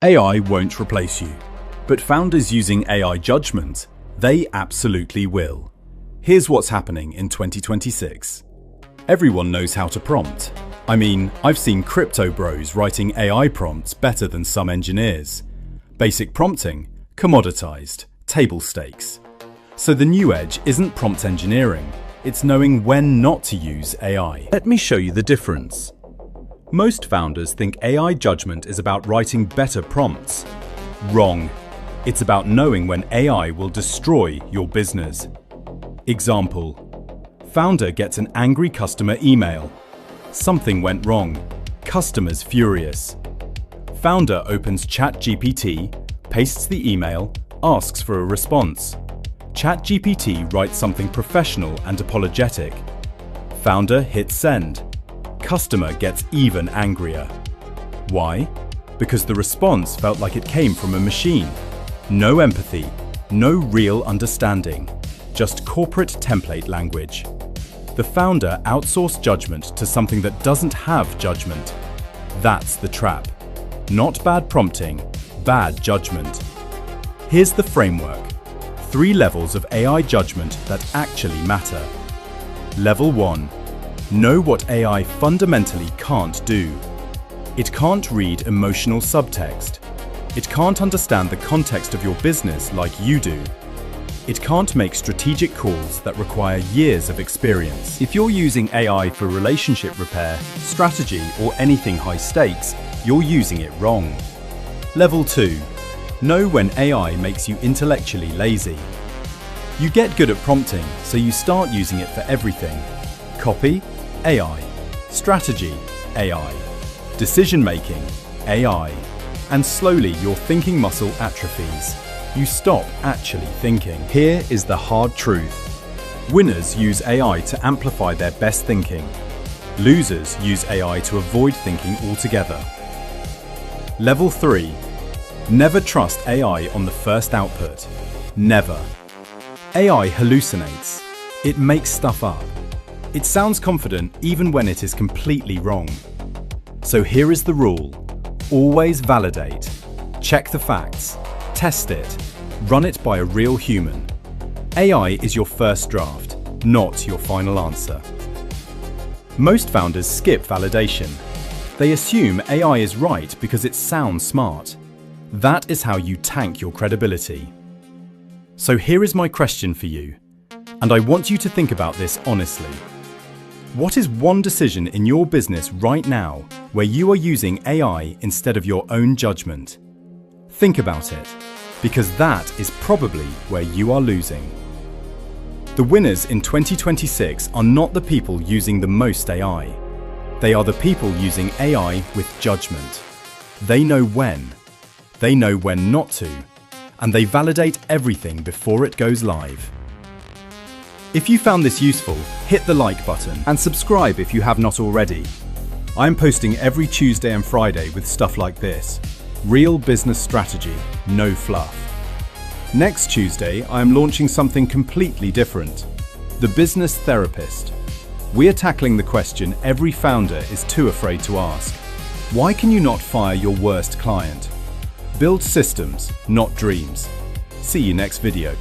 AI won't replace you, but founders using AI judgment, they absolutely will. Here's what's happening in 2026. Everyone knows how to prompt. I mean, I've seen crypto bros writing AI prompts better than some engineers. Basic prompting, commoditized, table stakes. So the new edge isn't prompt engineering, it's knowing when not to use AI. Let me show you the difference. Most founders think AI judgment is about writing better prompts. Wrong. It's about knowing when AI will destroy your business. Example: founder gets an angry customer email. Something went wrong. Customer's furious. Founder opens ChatGPT, pastes the email, asks for a response. ChatGPT writes something professional and apologetic. Founder hits send. Customer gets even angrier. Why? Because the response felt like it came from a machine. No empathy, no real understanding, just corporate template language. The founder outsourced judgment to something that doesn't have judgment. That's the trap. Not bad prompting, bad judgment. Here's the framework. 3 levels of AI judgment that actually matter. Level 1. Know what AI fundamentally can't do. It can't read emotional subtext. It can't understand the context of your business like you do. It can't make strategic calls that require years of experience. If you're using AI for relationship repair, strategy, or anything high stakes, you're using it wrong. Level 2. Know when AI makes you intellectually lazy. You get good at prompting, so you start using it for everything. Copy? AI. Strategy? AI. Decision-making? AI. And slowly your thinking muscle atrophies. You stop actually thinking. Here is the hard truth. Winners use AI to amplify their best thinking. Losers use AI to avoid thinking altogether. Level 3. Never trust AI on the first output. Never. AI hallucinates. It makes stuff up. It sounds confident even when it is completely wrong. So here is the rule. Always validate. Check the facts. Test it. Run it by a real human. AI is your first draft, not your final answer. Most founders skip validation. They assume AI is right because it sounds smart. That is how you tank your credibility. So here is my question for you, and I want you to think about this honestly. What is one decision in your business right now where you are using AI instead of your own judgment? Think about it, because that is probably where you are losing. The winners in 2026 are not the people using the most AI. They are the people using AI with judgment. They know when not to, and they validate everything before it goes live. If you found this useful, hit the like button and subscribe if you have not already. I'm posting every Tuesday and Friday with stuff like this. Real business strategy, no fluff. Next Tuesday, I am launching something completely different. The Business Therapist. We are tackling the question every founder is too afraid to ask. Why can you not fire your worst client? Build systems, not dreams. See you next video.